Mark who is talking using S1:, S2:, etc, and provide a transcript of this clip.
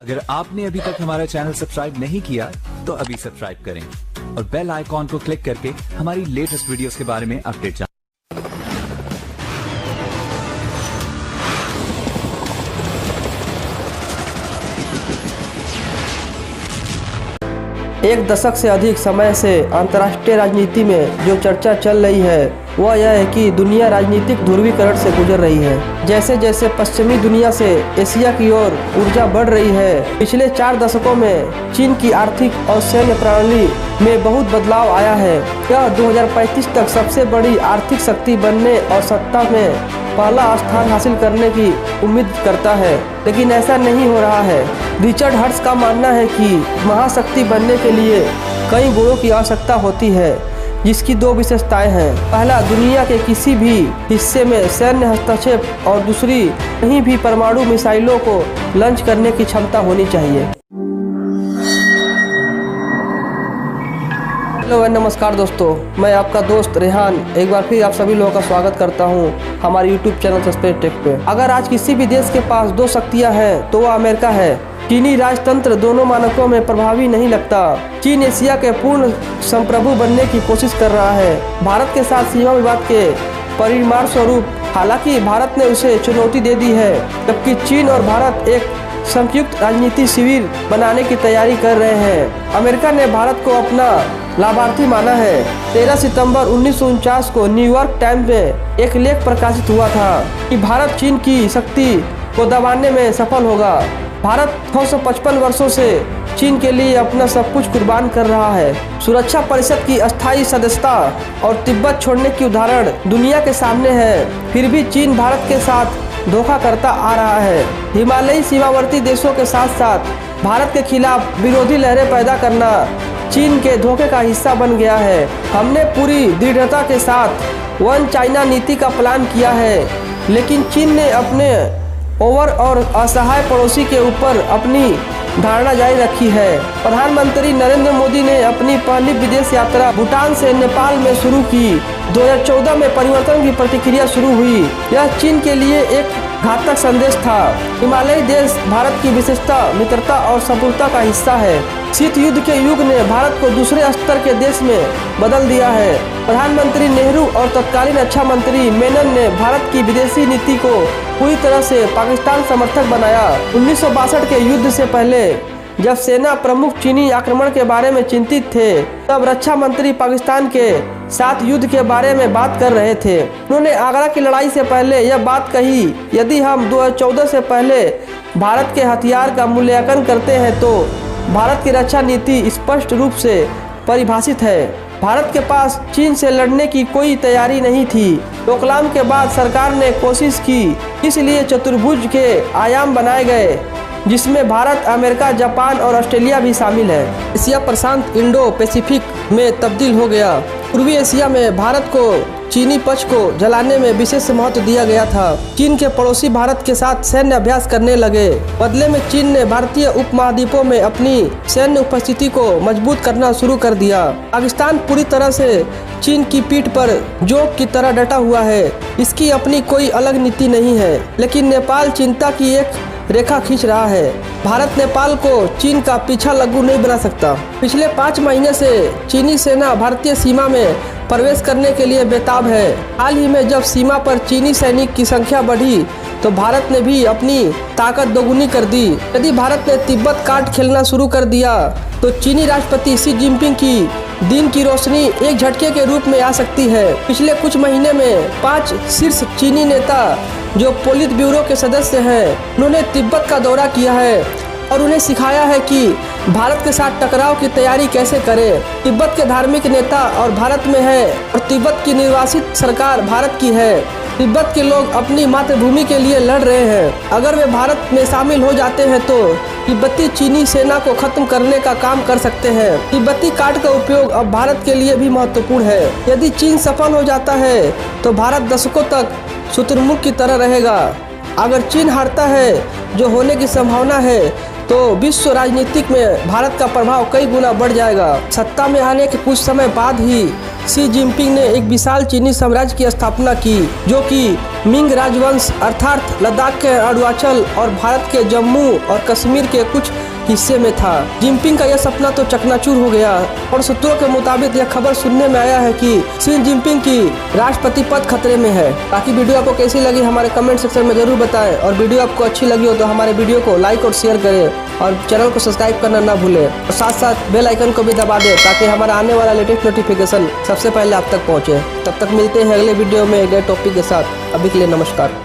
S1: अगर आपने अभी तक हमारा चैनल सब्सक्राइब नहीं किया तो अभी सब्सक्राइब करें और बेल आइकॉन को क्लिक करके हमारी लेटेस्ट वीडियोस के बारे में अपडेट जानें।
S2: एक दशक से अधिक समय से अंतर्राष्ट्रीय राजनीति में जो चर्चा चल रही है वह यह है कि दुनिया राजनीतिक ध्रुवीकरण से गुजर रही है। जैसे जैसे पश्चिमी दुनिया से एशिया की ओर ऊर्जा बढ़ रही है, पिछले 4 दशकों में चीन की आर्थिक और सैन्य प्रणाली में बहुत बदलाव आया है। यह 2035 तक सबसे बड़ी आर्थिक शक्ति बनने और सत्ता में पहला स्थान हासिल करने की उम्मीद करता है, लेकिन ऐसा नहीं हो रहा है। रिचर्ड हर्ट्ज का मानना है कि महाशक्ति बनने के लिए कई गुणों की आवश्यकता होती है, जिसकी 2 विशेषताएं हैं। पहला, दुनिया के किसी भी हिस्से में सैन्य हस्तक्षेप और दूसरी, कहीं भी परमाणु मिसाइलों को लॉन्च करने की क्षमता होनी चाहिए। हेलो एंड नमस्कार दोस्तों, मैं आपका दोस्त रेहान एक बार फिर आप सभी लोगों का स्वागत करता हूं हमारे यूट्यूब चैनल सस्पेंस टेक पे। अगर आज किसी भी देश के पास 2 शक्तियां हैं तो वह अमेरिका है। चीनी राजतंत्र दोनों मानकों में प्रभावी नहीं लगता। चीन एशिया के पूर्ण संप्रभु बनने की कोशिश कर रहा है। भारत के साथ सीमा विवाद के परिणाम स्वरूप हालांकि भारत ने उसे चुनौती दे दी है, जबकि चीन और भारत एक संयुक्त राजनीतिक शिविर बनाने की तैयारी कर रहे हैं। अमेरिका ने भारत को अपना लाभार्थी माना है। 13 सितंबर 1949 को न्यूयॉर्क टाइम्स में एक लेख प्रकाशित हुआ था कि भारत चीन की शक्ति को दबाने में सफल होगा। भारत 655 वर्षों से चीन के लिए अपना सब कुछ कुर्बान कर रहा है। सुरक्षा परिषद की अस्थायी सदस्यता और तिब्बत छोड़ने की उदाहरण दुनिया के सामने है। फिर भी चीन भारत के साथ धोखा करता आ रहा है। हिमालयी सीमावर्ती देशों के साथ साथ भारत के खिलाफ विरोधी लहरें पैदा करना चीन के धोखे का हिस्सा बन गया है। हमने पूरी दृढ़ता के साथ वन चाइना नीति का प्लान किया है, लेकिन चीन ने अपने ओवर और असहाय पड़ोसी के ऊपर अपनी धारणा जारी रखी है। प्रधानमंत्री नरेंद्र मोदी ने अपनी पहली विदेश यात्रा भूटान से नेपाल में शुरू की। 2014 में परिवर्तन की प्रतिक्रिया शुरू हुई। यह चीन के लिए एक घातक संदेश था। हिमालयी देश भारत की विशेषता, मित्रता और संपूर्णता का हिस्सा है। शीत युद्ध के युग ने भारत को दूसरे स्तर के देश में बदल दिया है। प्रधानमंत्री नेहरू और तत्कालीन रक्षा मंत्री मेनन ने भारत की विदेशी नीति को पूरी तरह से पाकिस्तान समर्थक बनाया। 1962 के युद्ध से पहले जब सेना प्रमुख चीनी आक्रमण के बारे में चिंतित थे, तब रक्षा मंत्री पाकिस्तान के साथ युद्ध के बारे में बात कर रहे थे। उन्होंने आगरा की लड़ाई से पहले यह बात कही, यदि हम 2014 से पहले भारत के हथियार का मूल्यांकन करते हैं तो भारत की रक्षा नीति स्पष्ट रूप से परिभाषित है। भारत के पास चीन से लड़ने की कोई तैयारी नहीं थी। डोकलाम के बाद सरकार ने कोशिश की, इसलिए चतुर्भुज के आयाम बनाए गए, जिसमें भारत, अमेरिका, जापान और ऑस्ट्रेलिया भी शामिल है। एशिया प्रशांत इंडो पैसिफिक में तब्दील हो गया। पूर्वी एशिया में भारत को चीनी पक्ष को जलाने में विशेष महत्व दिया गया था। चीन के पड़ोसी भारत के साथ सैन्य अभ्यास करने लगे। बदले में चीन ने भारतीय उपमहाद्वीपों में अपनी सैन्य उपस्थिति को मजबूत करना शुरू कर दिया। पाकिस्तान पूरी तरह से चीन की पीठ पर जोक की तरह डटा हुआ है। इसकी अपनी कोई अलग नीति नहीं है, लेकिन नेपाल चिंता की एक रेखा खींच रहा है। भारत नेपाल को चीन का पीछा लघु नहीं बना सकता। पिछले 5 महीने से चीनी सेना भारतीय सीमा में प्रवेश करने के लिए बेताब है। हाल ही में जब सीमा पर चीनी सैनिक की संख्या बढ़ी तो भारत ने भी अपनी ताकत दोगुनी कर दी। यदि भारत ने तिब्बत काट खेलना शुरू कर दिया तो चीनी राष्ट्रपति शी जिनपिंग की दिन की रोशनी एक झटके के रूप में आ सकती है। पिछले कुछ महीने में 5 शीर्ष चीनी नेता जो पोलित ब्यूरो के सदस्य हैं, उन्होंने तिब्बत का दौरा किया है और उन्हें सिखाया है कि भारत के साथ टकराव की तैयारी कैसे करें। तिब्बत के धार्मिक नेता और भारत में है और तिब्बत की निर्वासित सरकार भारत की है। तिब्बत के लोग अपनी मातृभूमि के लिए लड़ रहे हैं। अगर वे भारत में शामिल हो जाते हैं तो तिब्बती चीनी सेना को खत्म करने का काम कर सकते हैं। तिब्बती काट का उपयोग अब भारत के लिए भी महत्वपूर्ण है। यदि चीन सफल हो जाता है तो भारत दशकों तक शुतुरमुर्ग की तरह रहेगा। अगर चीन हारता है, जो होने की संभावना है, तो विश्व राजनीतिक में भारत का प्रभाव कई गुना बढ़ जाएगा। सत्ता में आने के कुछ समय बाद ही शी जिनपिंग ने एक विशाल चीनी साम्राज्य की स्थापना की, जो कि मिंग राजवंश अर्थात लद्दाख के अरुणाचल और भारत के जम्मू और कश्मीर के कुछ हिस्से में था। जिनपिंग का यह सपना तो चकनाचूर हो गया और सूत्रों के मुताबिक यह खबर सुनने में आया है कि शी जिनपिंग की राष्ट्रपति पद खतरे में है। बाकी वीडियो आपको कैसी लगी हमारे कमेंट सेक्शन में जरूर बताएं और वीडियो आपको अच्छी लगी हो तो हमारे वीडियो को लाइक और शेयर करें और चैनल को सब्सक्राइब करना ना भूलें और साथ साथ बेल आइकन को भी दबा दें ताकि हमारा आने वाला लेटेस्ट नोटिफिकेशन सबसे पहले आप तक पहुँचे। तब तक मिलते हैं अगले वीडियो में एक नए टॉपिक के साथ। अभी के लिए नमस्कार।